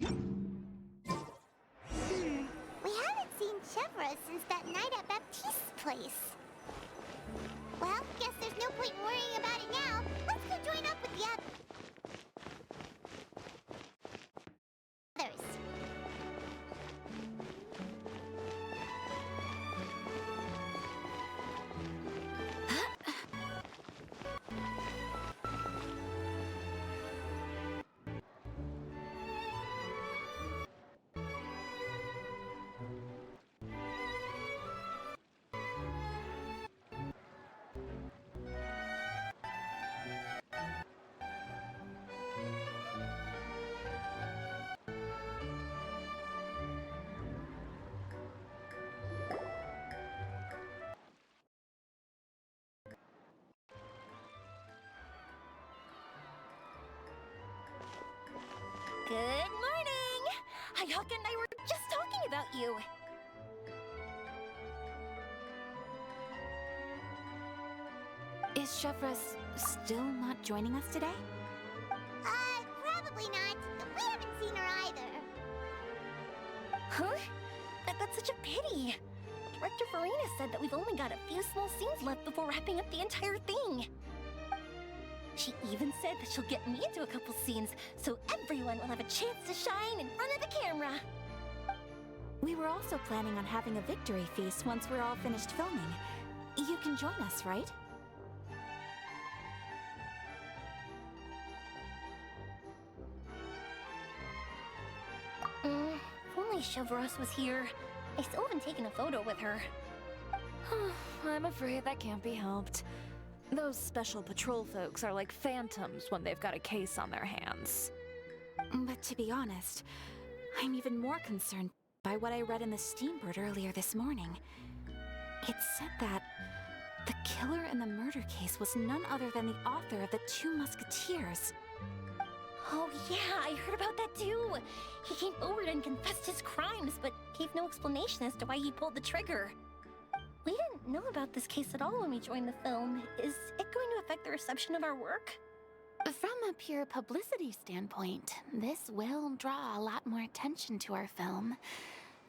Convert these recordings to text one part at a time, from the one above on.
We haven't seen Chevra since that night at Baptiste's place. Well, guess there's no point in worrying about it now. Let's go join up with the others. Good morning! Hayaka and I were just talking about you. Is Chevra still not joining us today? Probably not. We haven't seen her either. Huh? That's such a pity. Director Farina said that we've only got a few small scenes left before wrapping up the entire thing. She even said that she'll get me into a couple scenes, so everyone will have a chance to shine in front of the camera. We were also planning on having a victory feast once we're all finished filming. You can join us, right? If only Chevros was here. I still haven't taken a photo with her. I'm afraid that can't be helped. Those special patrol folks are like phantoms when they've got a case on their hands. But to be honest, I'm even more concerned by what I read in the Steambird earlier this morning. It said that the killer in the murder case was none other than the author of the Two Musketeers. Oh yeah, I heard about that too. He came forward and confessed his crimes, but gave no explanation as to why he pulled the trigger. We didn't know about this case at all when we joined the film. Is it going to affect the reception of our work? From a pure publicity standpoint, this will draw a lot more attention to our film.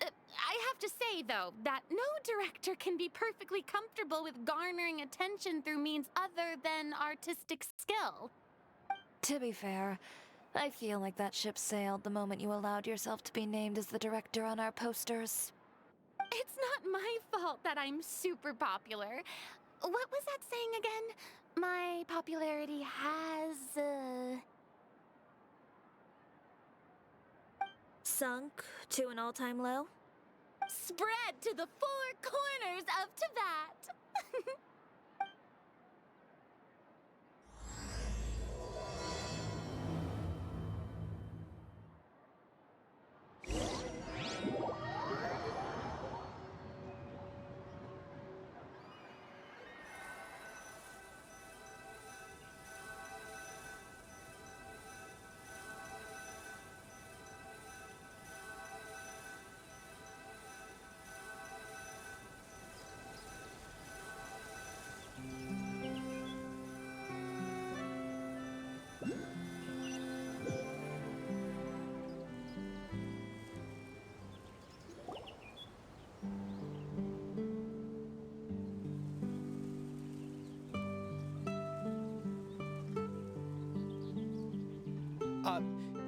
I have to say, though, that no director can be perfectly comfortable with garnering attention through means other than artistic skill. To be fair, I feel like that ship sailed the moment you allowed yourself to be named as the director on our posters. It's not my fault that I'm super popular. What was that saying again? My popularity has, Sunk to an all-time low? spread to the four corners of Tibet.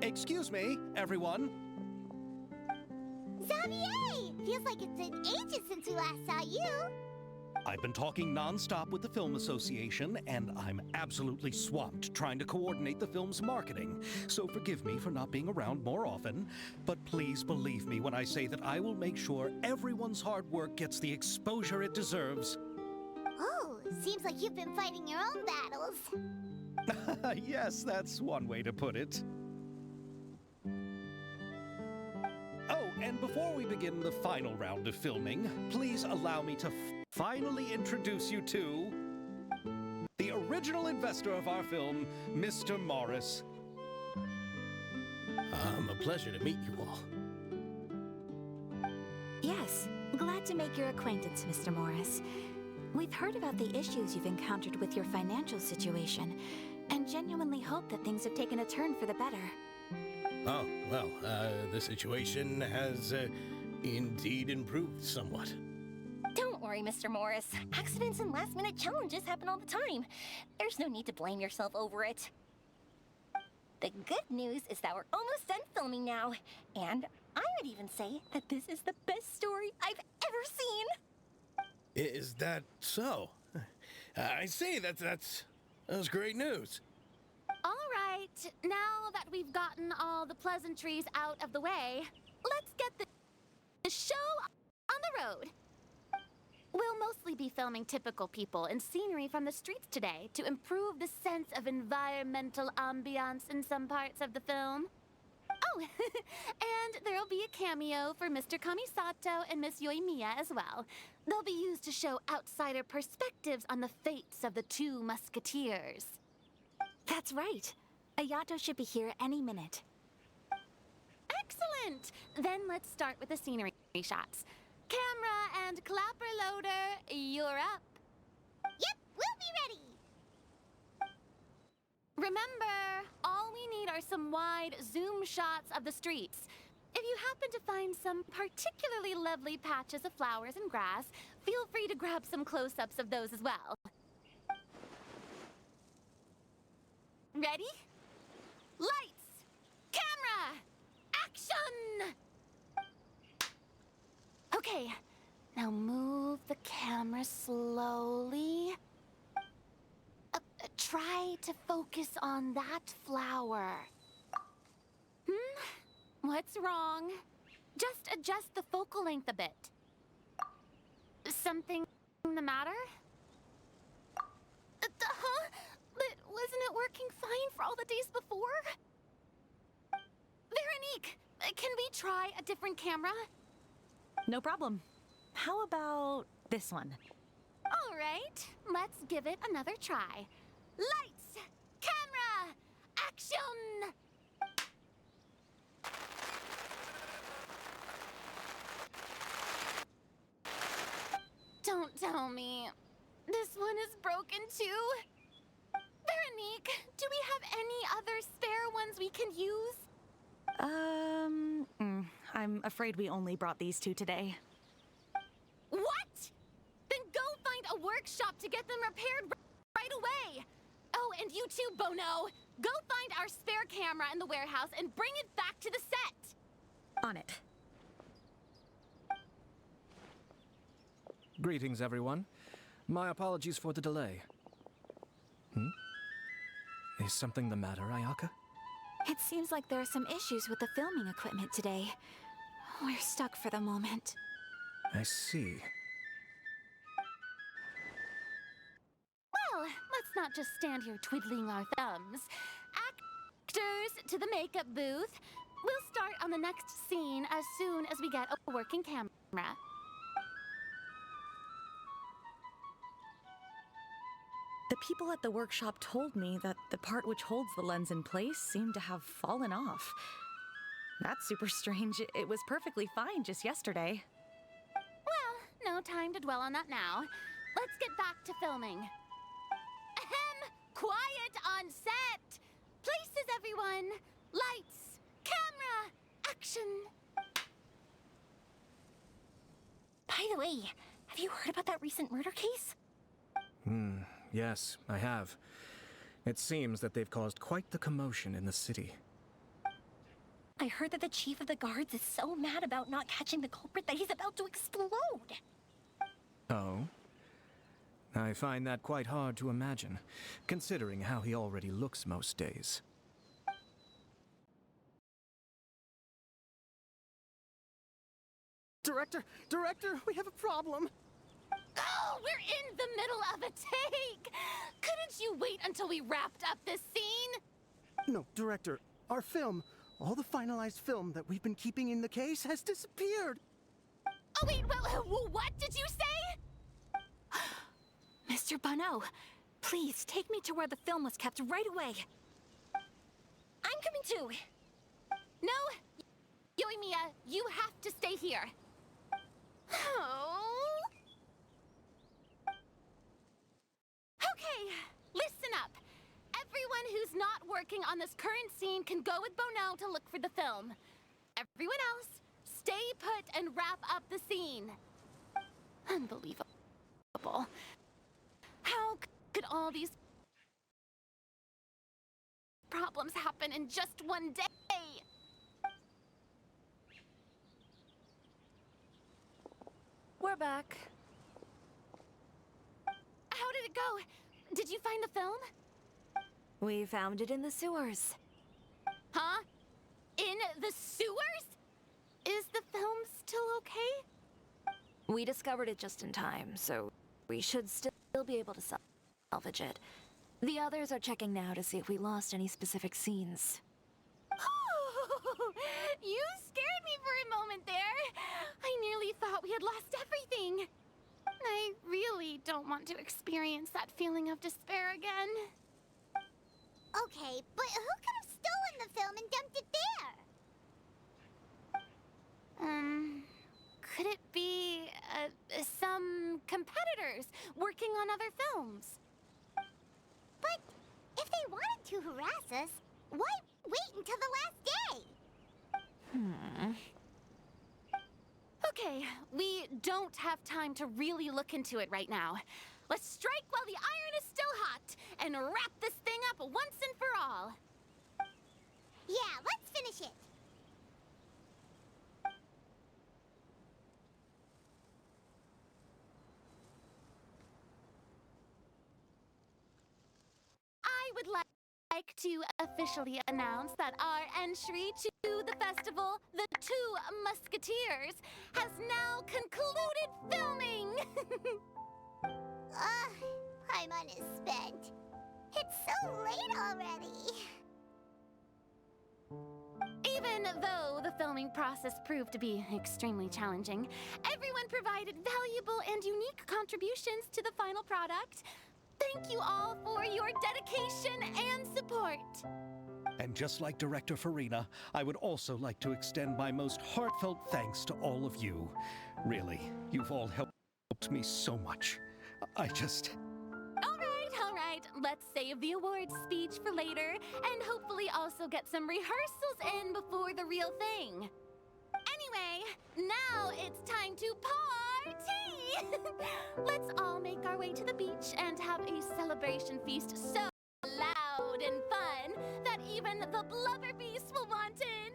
Excuse me, everyone. Xavier! Feels like it's been ages since we last saw you. I've been talking non-stop with the Film Association, and I'm absolutely swamped trying to coordinate the film's marketing. So forgive me for not being around more often, but please believe me when I say that I will make sure everyone's hard work gets the exposure it deserves. Oh, seems like you've been fighting your own battles. Yes, that's one way to put it. Oh, and before we begin the final round of filming, please allow me to finally introduce you to the original investor of our film, Mr. Morris. A pleasure to meet you all. Yes, glad to make your acquaintance, Mr. Morris. We've heard about the issues you've encountered with your financial situation, and genuinely hope that things have taken a turn for the better. Oh, well, the situation has indeed improved somewhat. Don't worry, Mr. Morris. Accidents and last-minute challenges happen all the time. There's no need to blame yourself over it. The good news is that we're almost done filming now. And I would even say that this is the best story I've ever seen. Is that so? I see, that's great news. All right, now that we've gotten all the pleasantries out of the way, let's get the show on the road. We'll mostly be filming typical people and scenery from the streets today to improve the sense of environmental ambiance in some parts of the film. Oh, and there'll be a cameo for Mr. Kamisato and Miss Yoimiya as well. They'll be used to show outsider perspectives on the fates of the two musketeers. That's right. Ayato should be here any minute. Excellent! Then let's start with the scenery shots. Camera and clapper loader, you're up. Yep, we'll be ready. Remember, all we need are some wide zoom shots of the streets. If you happen to find some particularly lovely patches of flowers and grass, feel free to grab some close-ups of those as well. Ready? Lights! Camera! Action! Okay, now move the camera slowly. Try to focus on that flower. What's wrong? Just adjust the focal length a bit. Something the matter? Huh? But wasn't it working fine for all the days before? Veronique, can we try a different camera? No problem. How about this one? All right, let's give it another try. Lights! Camera! Action! Don't tell me. This one is broken too? Veronique, do we have any other spare ones we can use? I'm afraid we only brought these two today. What? Then go find a workshop to get them repaired right away. Oh, and you too, Bono. Go find our spare camera in the warehouse and bring it back to the set. On it. Greetings, everyone. My apologies for the delay. Is something the matter, Ayaka? It seems like there are some issues with the filming equipment today. We're stuck for the moment. I see. Well, let's not just stand here twiddling our thumbs. Actors, to the makeup booth. We'll start on the next scene as soon as we get a working camera. The people at the workshop told me that the part which holds the lens in place seemed to have fallen off. That's super strange. It was perfectly fine just yesterday. Well, no time to dwell on that now. Let's get back to filming. Ahem! Quiet on set! Places, everyone! Lights! Camera! Action! By the way, have you heard about that recent murder case? Yes, I have. It seems that they've caused quite the commotion in the city. I heard that the chief of the guards is so mad about not catching the culprit that he's about to explode. Oh? I find that quite hard to imagine, considering how he already looks most days. Director, we have a problem. Oh, we're in the middle of a take! Couldn't you wait until we wrapped up this scene? No, Director, our film, all the finalized film that we've been keeping in the case has disappeared. Oh, wait, well, what did you say? Mr. Bono, please take me to where the film was kept right away. I'm coming too. No, Yoimiya, you have to stay here. Oh. Okay, listen up. Everyone who's not working on this current scene can go with Bonell to look for the film. Everyone else, stay put and wrap up the scene. Unbelievable. How could all these problems happen in just one day? We're back. How did it go? Did you find the film? We found it in the sewers. Huh? In the sewers? Is the film still okay? We discovered it just in time, so we should still be able to salvage it. The others are checking now to see if we lost any specific scenes. Oh, you scared me for a moment there. I nearly thought we had lost everything. I really don't want to experience that feeling of despair again. Okay, but who could have stolen the film and dumped it there? Could it be, some competitors working on other films? But if they wanted to harass us, why wait until the last day? Okay, we don't have time to really look into it right now. Let's strike while the iron is still hot and wrap this thing up once and for all. Yeah, let's finish it. I would like to officially announce that our entry to the festival, The Two Musketeers, has now concluded filming! Paimon is spent. It's so late already. Even though the filming process proved to be extremely challenging, everyone provided valuable and unique contributions to the final product. Thank you all for your dedication and support. And just like Director Farina, I would also like to extend my most heartfelt thanks to all of you. Really, you've all helped me so much. I just... All right. Let's save the awards speech for later, and hopefully also get some rehearsals in before the real thing. Anyway, now it's time to party! Let's all make our way to the beach and have a celebration feast so loud and fun that even the blubber beast will want in.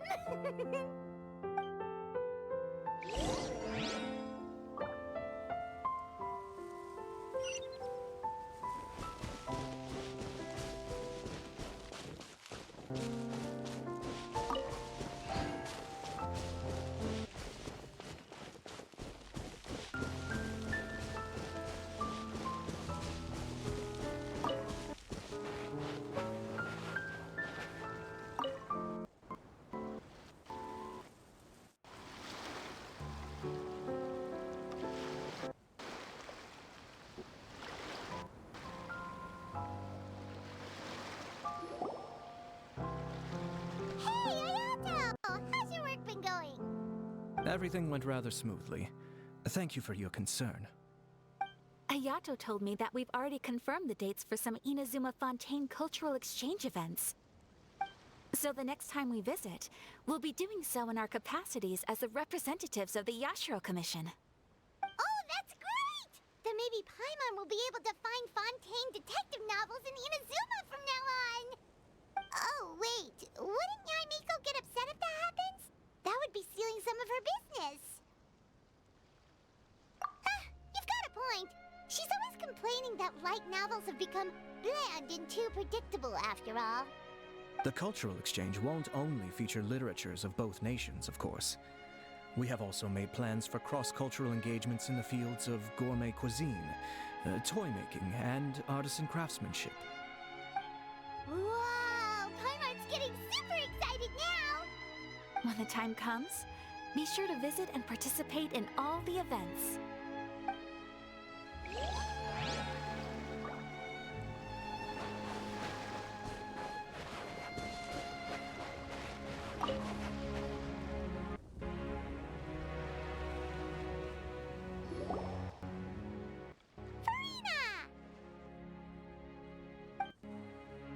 Everything went rather smoothly. Thank you for your concern. Ayato told me that we've already confirmed the dates for some Inazuma Fontaine cultural exchange events. So the next time we visit, we'll be doing so in our capacities as the representatives of the Yashiro Commission. Oh, that's great! Then maybe Paimon will be able to find Fontaine detective novels in Inazuma from now on. Oh, wait. Wouldn't Yaimiko get upset if that happens? That would be stealing some of her business. You've got a point. She's always complaining that light novels have become bland and too predictable after all. The cultural exchange won't only feature literatures of both nations, of course. We have also made plans for cross-cultural engagements in the fields of gourmet cuisine, toy making, and artisan craftsmanship. Whoa! Paimon's getting super excited now! When the time comes, be sure to visit and participate in all the events.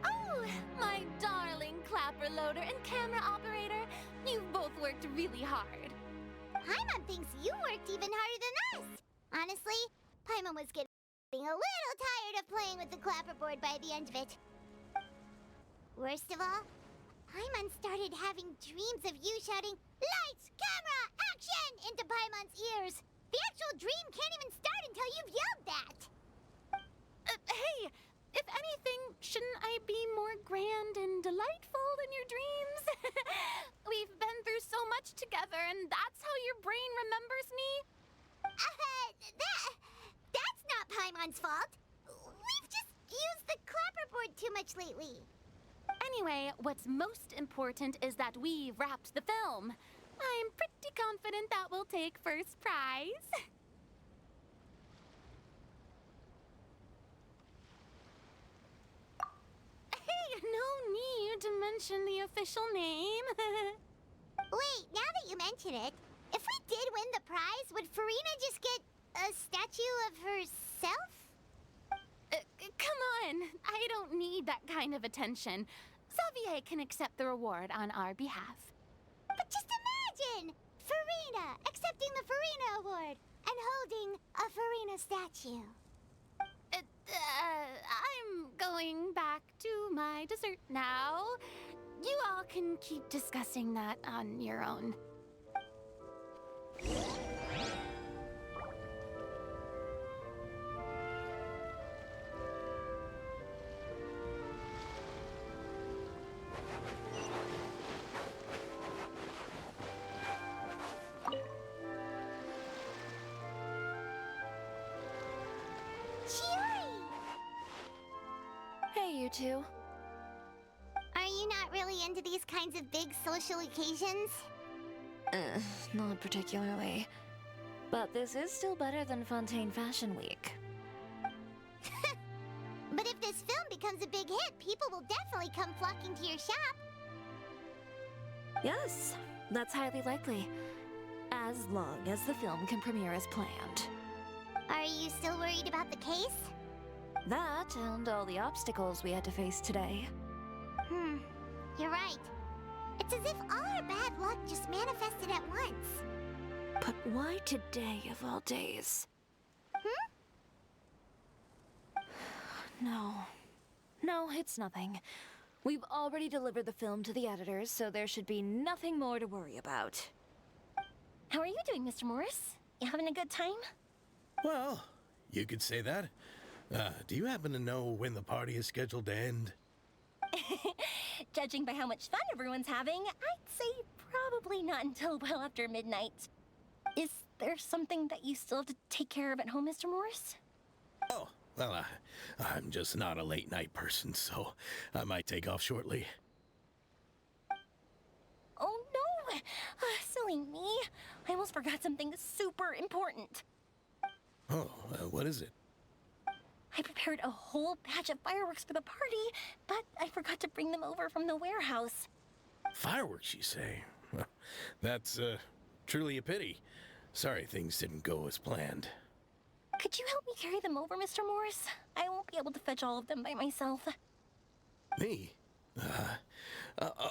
Oh, my darling. loader and camera operator. You've both worked really hard. Paimon thinks you worked even harder than us. Honestly, Paimon was getting a little tired of playing with the clapperboard by the end of it. Worst of all, Paimon started having dreams of you shouting, "Lights, camera, action!" into Paimon's ears. The actual dream can't even start until you've yelled that. Hey, if anything, shouldn't I be more grand and delightful than your dreams? We've been through so much together, and that's how your brain remembers me? That's not Paimon's fault. We've just used the clapperboard too much lately. Anyway, what's most important is that we wrapped the film. I'm pretty confident that we'll take first prize. Hey, no need to mention the official name. Wait, now that you mention it, if we did win the prize, would Farina just get a statue of herself? Come on, I don't need that kind of attention. Xavier can accept the reward on our behalf. But just imagine! Farina accepting the Farina Award and holding a Farina statue. I'm going back to my dessert now. You all can keep discussing that on your own. Hey, you two. Are you not really into these kinds of big social occasions? Not particularly. But this is still better than Fontaine Fashion Week. But if this film becomes a big hit, people will definitely come flocking to your shop. Yes, that's highly likely. As long as the film can premiere as planned. Are you still worried about the case? That and all the obstacles we had to face today. You're right. It's as if all our bad luck just manifested at once. But why today of all days? No, it's nothing. We've already delivered the film to the editors, so there should be nothing more to worry about. How are you doing, Mr. Morris? You having a good time? Well, you could say that. Do you happen to know when the party is scheduled to end? Judging by how much fun everyone's having, I'd say probably not until well after midnight. Is there something that you still have to take care of at home, Mr. Morris? Oh, well, I'm just not a late night person, so I might take off shortly. Oh no! Silly me. I almost forgot something super important. Oh, what is it? I prepared a whole batch of fireworks for the party, but I forgot to bring them over from the warehouse. Fireworks, you say? That's truly a pity. Sorry things didn't go as planned. Could you help me carry them over, Mr. Morris? I won't be able to fetch all of them by myself. Me?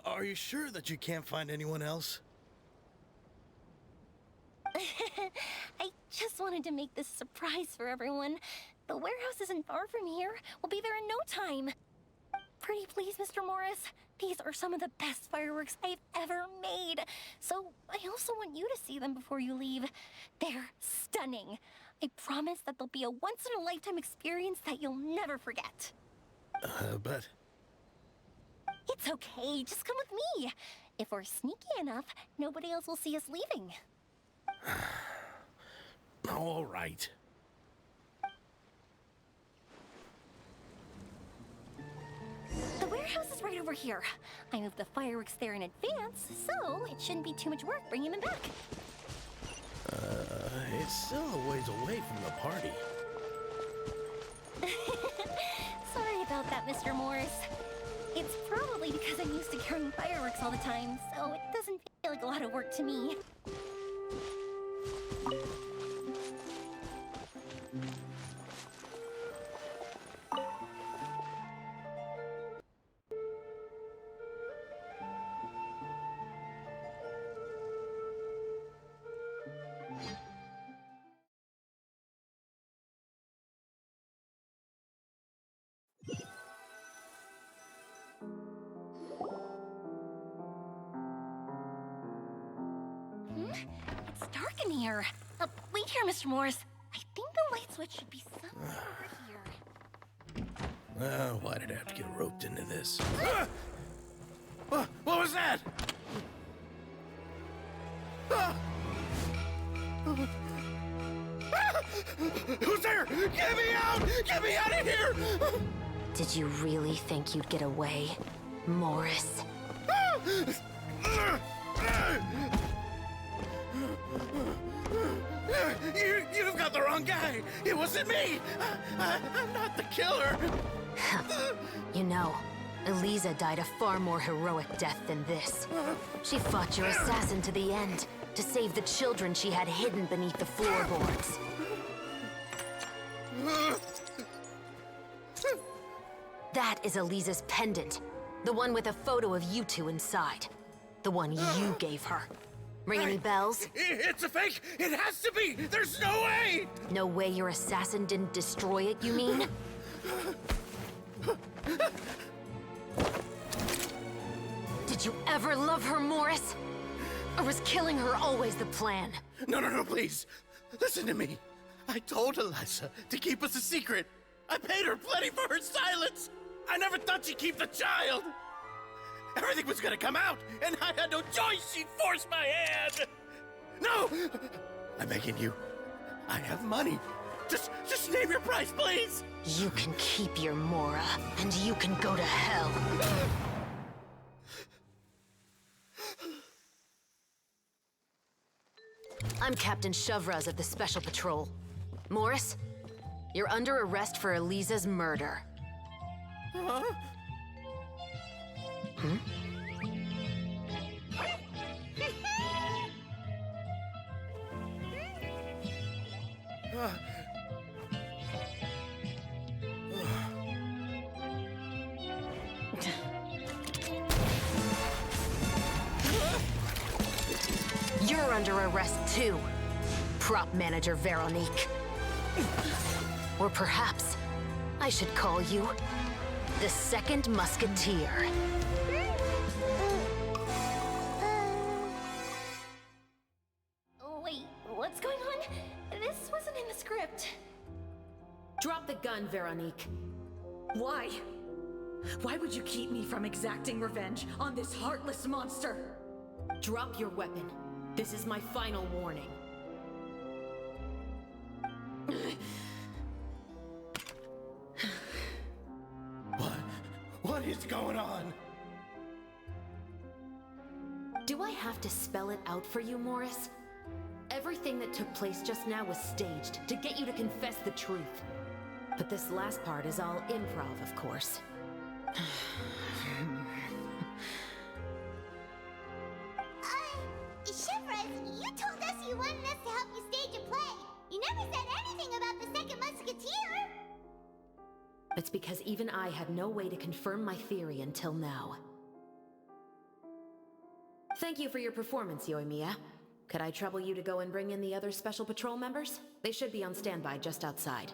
Are you sure that you can't find anyone else? I just wanted to make this surprise for everyone. The warehouse isn't far from here. We'll be there in no time. Pretty please, Mr. Morris. These are some of the best fireworks I've ever made. So I also want you to see them before you leave. They're stunning. I promise that they'll be a once-in-a-lifetime experience that you'll never forget. But... It's okay. Just come with me. If we're sneaky enough, nobody else will see us leaving. All right. The warehouse is right over here. I moved the fireworks there in advance, so it shouldn't be too much work bringing them back. It's still a ways away from the party. Sorry about that, Mr. Morris. It's probably because I'm used to carrying fireworks all the time, so it doesn't feel like a lot of work to me. It's dark in here. Wait here, Mr. Morris. I think the light switch should be somewhere over here. Why did I have to get roped into this? What was that? Who's there? Get me out! Get me out of here! Did you really think you'd get away, Morris? You've got the wrong guy. It wasn't me. I'm not the killer. You know, Eliza died a far more heroic death than this. She fought your assassin to the end, to save the children she had hidden beneath the floorboards. That is Eliza's pendant. The one with a photo of you two inside. The one you gave her. Ring any bells? It's a fake! It has to be! There's no way! No way your assassin didn't destroy it, you mean? Did you ever love her, Morris? Or was killing her always the plan? No, please. Listen to me. I told Eliza to keep us a secret. I paid her plenty for her silence. I never thought she'd keep the child. Everything was gonna come out, and I had no choice. She forced my hand. No! I'm begging you. I have money. Just name your price, please. You can keep your Mora, and you can go to hell. I'm Captain Shovraz of the Special Patrol. Morris, you're under arrest for Eliza's murder. Huh? Hmm? You're under arrest too, prop manager Veronique. Or perhaps I should call you the Second Musketeer. Wait, what's going on? This wasn't in the script. Drop the gun, Veronique. Why? Why would you keep me from exacting revenge on this heartless monster? Drop your weapon. This is my final warning. What is going on? Do I have to spell it out for you, Morris? Everything that took place just now was staged to get you to confess the truth. But this last part is all improv, of course. Shivers, you told us you wanted us to help you stage a play. You never said anything about the Second Musketeer. It's because even I had no way to confirm my theory until now. Thank you for your performance, Yoimiya. Could I trouble you to go and bring in the other Special Patrol members? They should be on standby just outside.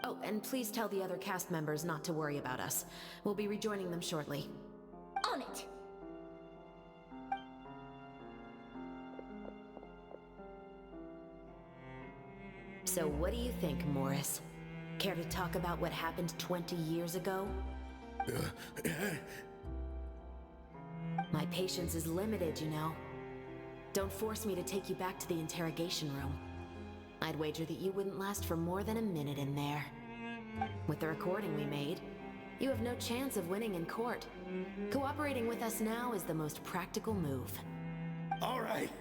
Oh, and please tell the other cast members not to worry about us. We'll be rejoining them shortly. On it! So what do you think, Morris? Care to talk about what happened 20 years ago? My patience is limited, you know. Don't force me to take you back to the interrogation room. I'd wager that you wouldn't last for more than a minute in there. With the recording we made, you have no chance of winning in court. Cooperating with us now is the most practical move. All right.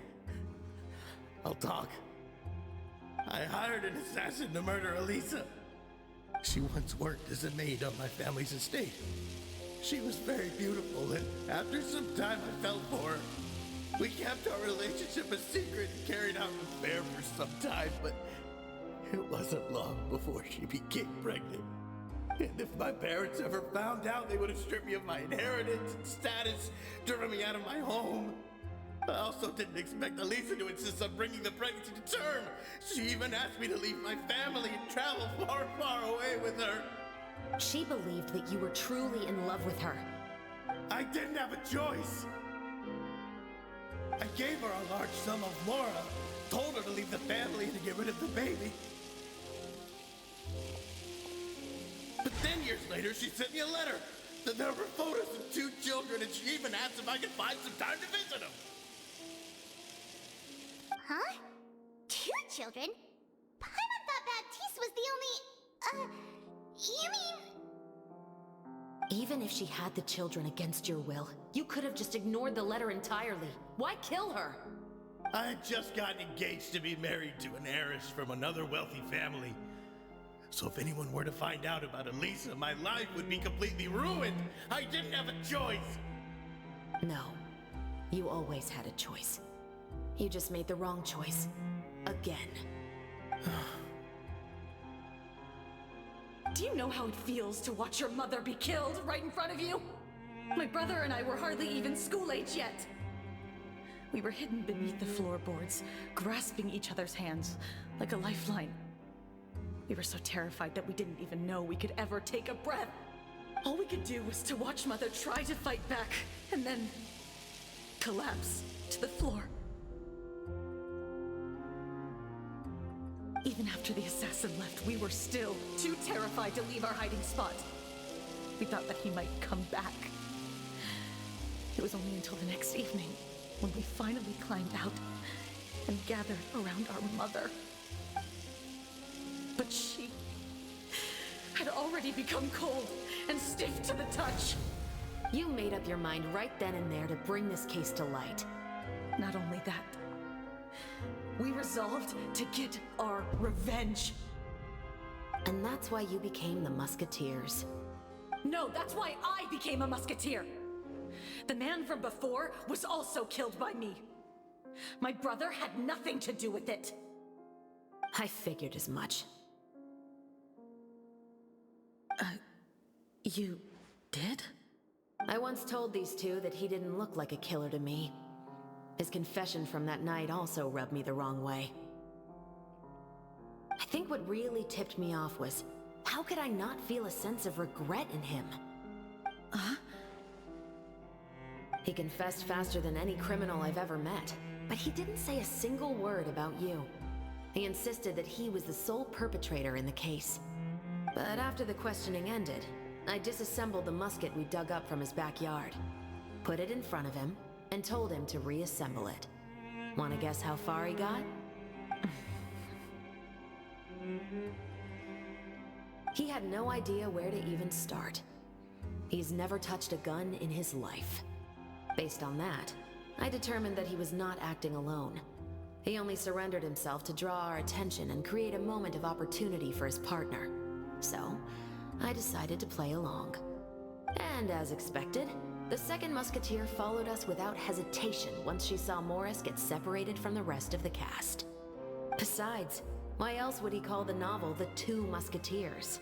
I'll talk. I hired an assassin to murder Eliza. She once worked as a maid on my family's estate. She was very beautiful, and after some time I fell for her. We kept our relationship a secret and carried out an affair for some time, but it wasn't long before she became pregnant. And if my parents ever found out, they would have stripped me of my inheritance and status, driven me out of my home. I also didn't expect Eliza to insist on bringing the pregnancy to term. She even asked me to leave my family and travel far, far away with her. She believed that you were truly in love with her. I didn't have a choice. I gave her a large sum of Laura, told her to leave the family and to get rid of the baby. But then years later, she sent me a letter. That there were photos of 2 children, and she even asked if I could find some time to visit them. Huh? 2 children? Paimon thought Baptiste was the only... you mean... Even if she had the children against your will, you could have just ignored the letter entirely. Why kill her? I had just gotten engaged to be married to an heiress from another wealthy family. So if anyone were to find out about Elisa, my life would be completely ruined. I didn't have a choice. No. You always had a choice. You just made the wrong choice. Again. Do you know how it feels to watch your mother be killed right in front of you? My brother and I were hardly even school age yet. We were hidden beneath the floorboards, grasping each other's hands like a lifeline. We were so terrified that we didn't even know we could ever take a breath. All we could do was to watch Mother try to fight back, and then collapse to the floor. Even after the assassin left, we were still too terrified to leave our hiding spot. We thought that he might come back. It was only until the next evening when we finally climbed out and gathered around our mother. But she had already become cold and stiff to the touch. You made up your mind right then and there to bring this case to light. Not only that, we resolved to get our revenge. And that's why you became the Musketeers. No, that's why I became a musketeer. The man from before was also killed by me. My brother had nothing to do with it. I figured as much. You did? I once told these two that he didn't look like a killer to me. His confession from that night also rubbed me the wrong way. I think what really tipped me off was, how could I not feel a sense of regret in him? Huh? He confessed faster than any criminal I've ever met, but he didn't say a single word about you. He insisted that he was the sole perpetrator in the case. But after the questioning ended, I disassembled the musket we dug up from his backyard, put it in front of him, and told him to reassemble it. Wanna guess how far he got? He had no idea where to even start. He's never touched a gun in his life. Based on that, I determined that he was not acting alone. He only surrendered himself to draw our attention and create a moment of opportunity for his partner. So, I decided to play along. And as expected, the second musketeer followed us without hesitation once she saw Morris get separated from the rest of the cast. Besides, why else would he call the novel The Two Musketeers?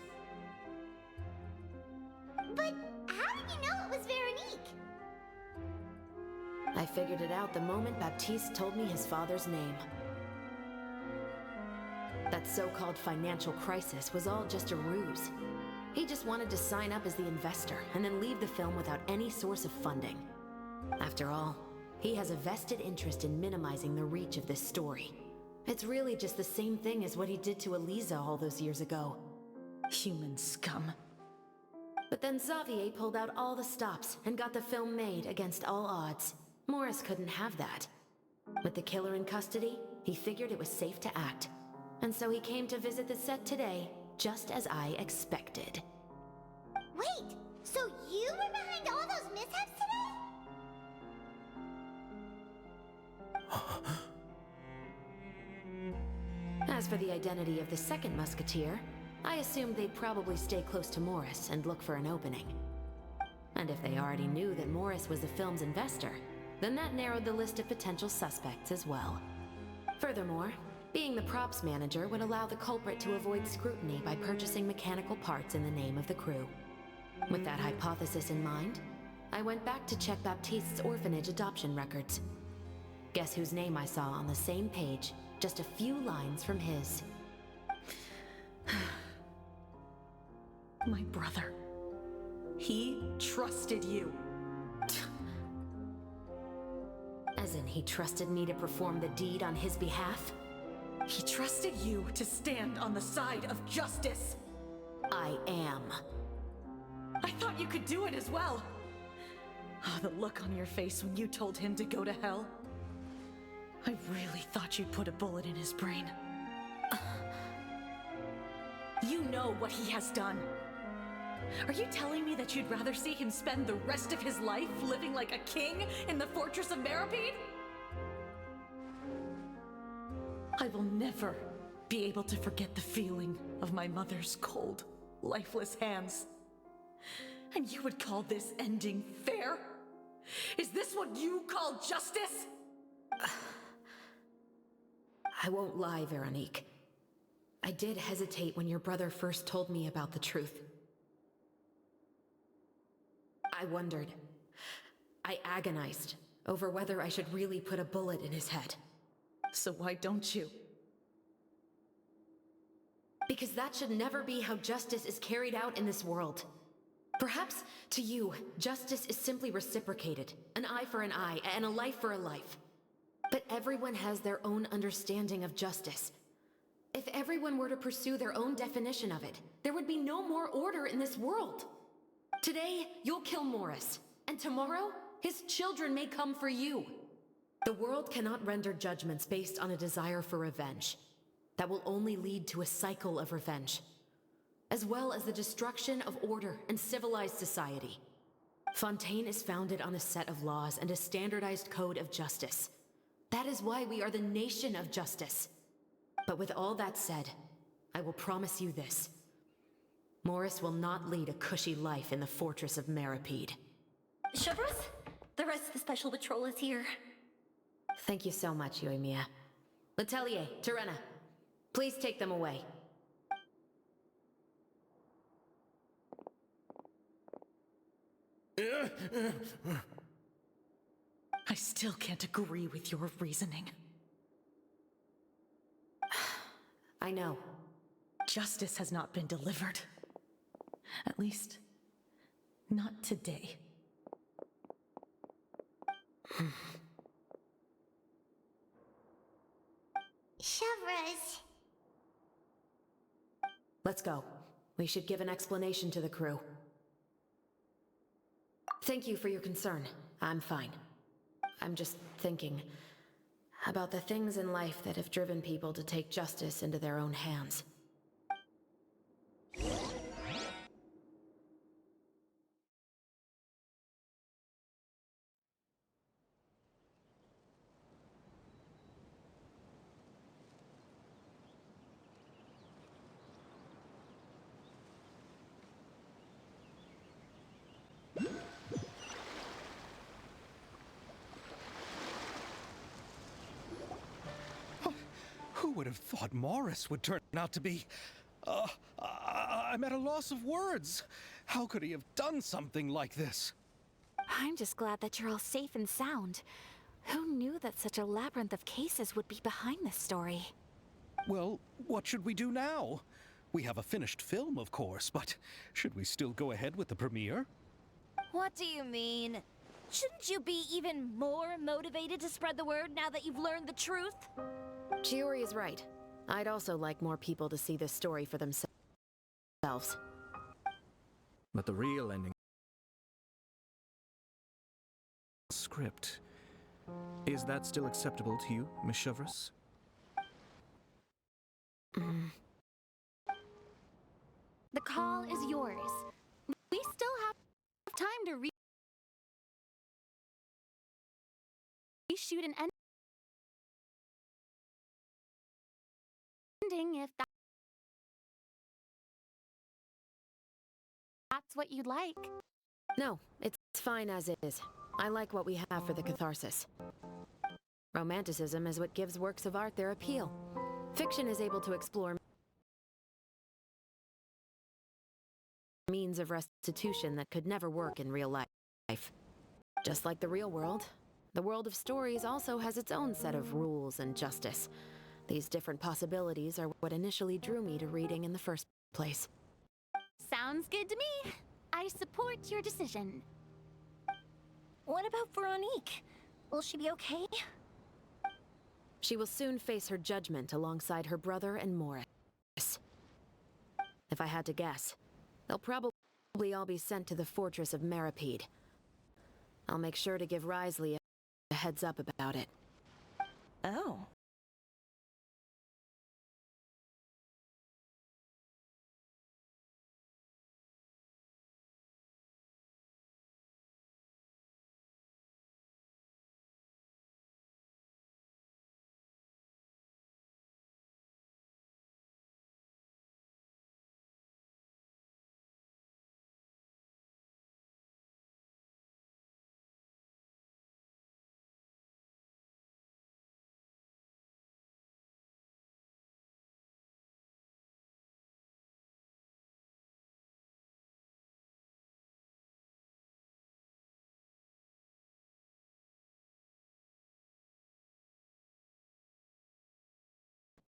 But how did you know it was Veronique? I figured it out the moment Baptiste told me his father's name. That so-called financial crisis was all just a ruse. He just wanted to sign up as the investor and then leave the film without any source of funding. After all, he has a vested interest in minimizing the reach of this story. It's really just the same thing as what he did to Elisa all those years ago. Human scum. But then Xavier pulled out all the stops and got the film made against all odds. Morris couldn't have that. With the killer in custody, he figured it was safe to act. And so he came to visit the set today, just as I expected. Wait, so you were behind all those mishaps today? As for the identity of the second musketeer, I assumed they'd probably stay close to Morris and look for an opening. And if they already knew that Morris was the film's investor, then that narrowed the list of potential suspects as well. Furthermore, being the props manager would allow the culprit to avoid scrutiny by purchasing mechanical parts in the name of the crew. With that hypothesis in mind, I went back to check Baptiste's orphanage adoption records. Guess whose name I saw on the same page, just a few lines from his. My brother. He trusted you. As in, he trusted me to perform the deed on his behalf? He trusted you to stand on the side of justice. I am. I thought you could do it as well. Oh, the look on your face when you told him to go to hell. I really thought you'd put a bullet in his brain. You know what he has done. Are you telling me that you'd rather see him spend the rest of his life living like a king in the fortress of Meripede? I will never be able to forget the feeling of my mother's cold, lifeless hands. And you would call this ending fair? Is this what you call justice? I won't lie, Veronique. I did hesitate when your brother first told me about the truth. I wondered. I agonized over whether I should really put a bullet in his head. So why don't you? Because that should never be how justice is carried out in this world. Perhaps, to you, justice is simply reciprocated. An eye for an eye, and a life for a life. But everyone has their own understanding of justice. If everyone were to pursue their own definition of it, there would be no more order in this world. Today, you'll kill Morris, and tomorrow, his children may come for you. The world cannot render judgments based on a desire for revenge. That will only lead to a cycle of revenge, as well as the destruction of order and civilized society. Fontaine is founded on a set of laws and a standardized code of justice. That is why we are the nation of justice. But with all that said, I will promise you this. Morris will not lead a cushy life in the fortress of Meripede. Chevreuse, the rest of the special patrol is here. Thank you so much, Yoimiya. Letelier, Terena, please take them away. I still can't agree with your reasoning. I know. Justice has not been delivered. At least, not today. Chevreuse. Let's go. We should give an explanation to the crew. Thank you for your concern. I'm fine. I'm just thinking about the things in life that have driven people to take justice into their own hands. Who would have thought Morris would turn out to be... I'm at a loss of words. How could he have done something like this? I'm just glad that you're all safe and sound. Who knew that such a labyrinth of cases would be behind this story? Well, what should we do now? We have a finished film, of course, but should we still go ahead with the premiere? What do you mean? Shouldn't you be even more motivated to spread the word now that you've learned the truth? Chiori is right. I'd also like more people to see this story for themselves. But the real ending... Script. Is that still acceptable to you, Miss Chevreuse? The call is yours. We still have time to reshoot an ending if that's what you'd like. No, it's fine as is. I like what we have for the catharsis. Romanticism is what gives works of art their appeal. Fiction is able to explore means of restitution that could never work in real life. Just like the real world, the world of stories also has its own set of rules and justice. These different possibilities are what initially drew me to reading in the first place. Sounds good to me. I support your decision. What about Veronique? Will she be okay? She will soon face her judgment alongside her brother and Morris. If I had to guess, they'll probably all be sent to the fortress of Meripede. I'll make sure to give Risley a heads up about it. Oh.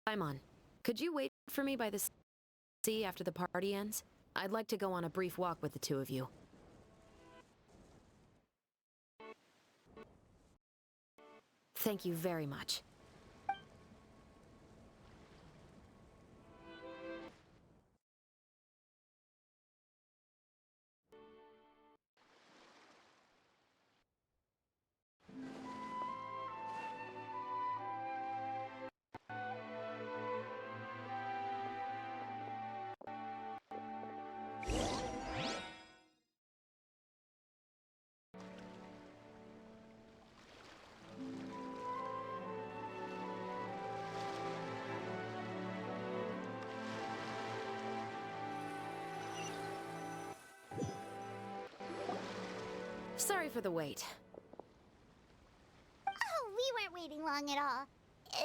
Paimon, could you wait for me by the sea after the party ends? I'd like to go on a brief walk with the two of you. Thank you very much. Sorry for the wait. Oh, we weren't waiting long at all.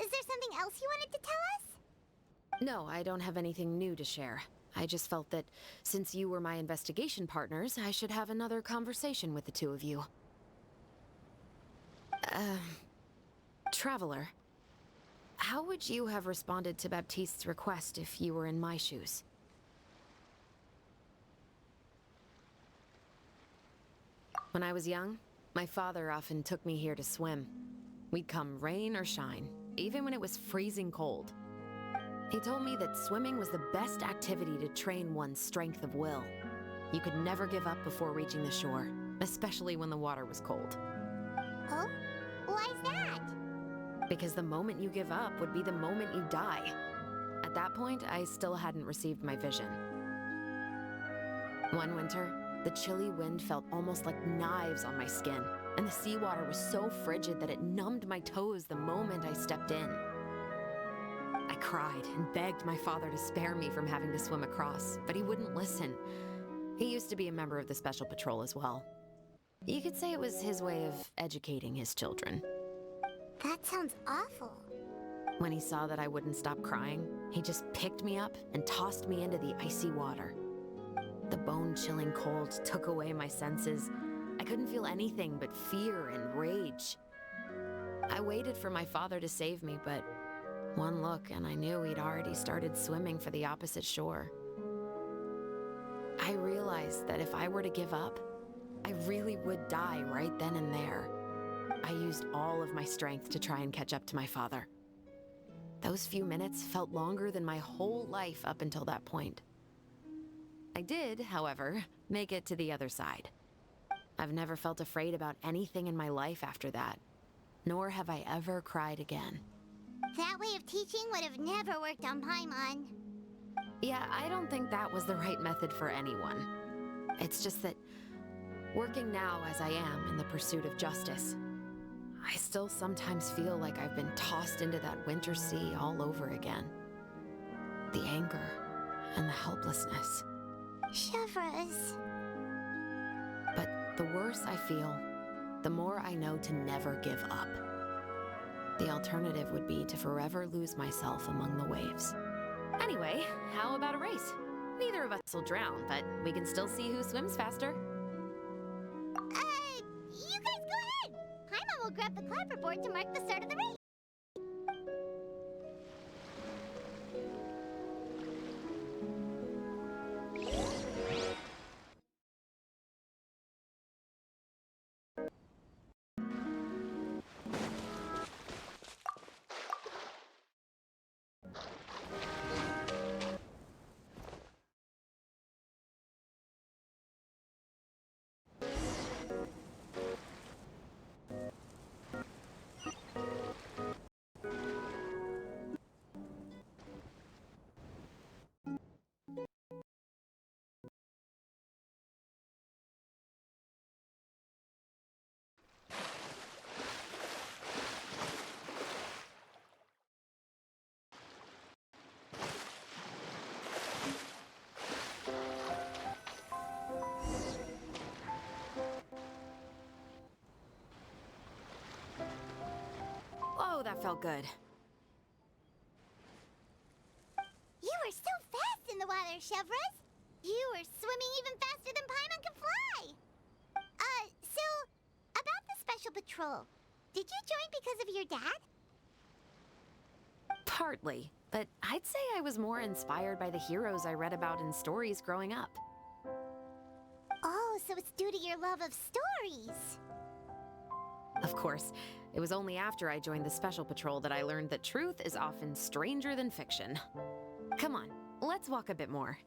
Is there something else you wanted to tell us? No, I don't have anything new to share. I just felt that since you were my investigation partners, I should have another conversation with the two of you. Traveler, how would you have responded to Baptiste's request if you were in my shoes? When I was young, my father often took me here to swim. We'd come rain or shine, even when it was freezing cold. He told me that swimming was the best activity to train one's strength of will. You could never give up before reaching the shore, especially when the water was cold. Oh? Why's that? Because the moment you give up would be the moment you die. At that point, I still hadn't received my vision. One winter, the chilly wind felt almost like knives on my skin, and the seawater was so frigid that it numbed my toes the moment I stepped in. I cried and begged my father to spare me from having to swim across, but he wouldn't listen. He used to be a member of the Special Patrol as well. You could say it was his way of educating his children. That sounds awful. When he saw that I wouldn't stop crying, he just picked me up and tossed me into the icy water. The bone-chilling cold took away my senses. I couldn't feel anything but fear and rage. I waited for my father to save me, but one look and I knew he'd already started swimming for the opposite shore. I realized that if I were to give up, I really would die right then and there. I used all of my strength to try and catch up to my father. Those few minutes felt longer than my whole life up until that point. I did, however, make it to the other side. I've never felt afraid about anything in my life after that, nor have I ever cried again. That way of teaching would have never worked on Paimon. Yeah, I don't think that was the right method for anyone. It's just that, working now as I am in the pursuit of justice, I still sometimes feel like I've been tossed into that winter sea all over again. The anger and the helplessness. Shivers. But the worse I feel, the more I know to never give up. The alternative would be to forever lose myself among the waves. Anyway, how about a race? Neither of us will drown, but we can still see who swims faster. You guys go ahead. Paimon will grab the clapperboard to mark the start of the race. That felt good. You were so fast in the water, Chevres. You were swimming even faster than Paimon could fly. So, about the Special Patrol, did you join because of your dad? Partly, but I'd say I was more inspired by the heroes I read about in stories growing up. Oh, so it's due to your love of stories. Of course, it was only after I joined the Special Patrol that I learned that truth is often stranger than fiction. Come on, let's walk a bit more.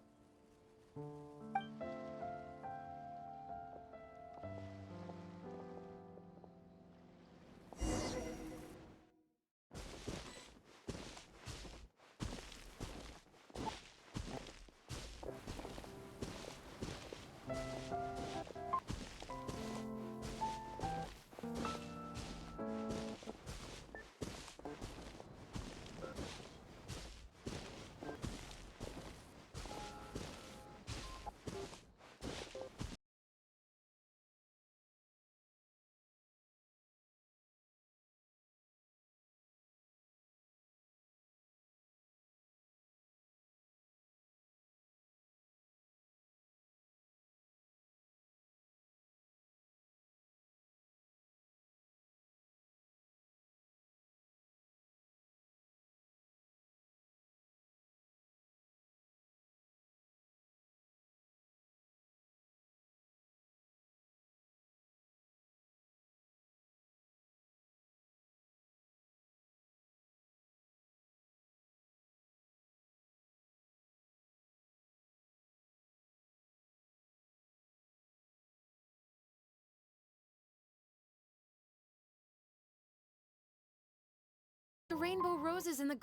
The rainbow roses in the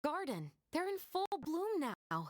garden. They're in full bloom now.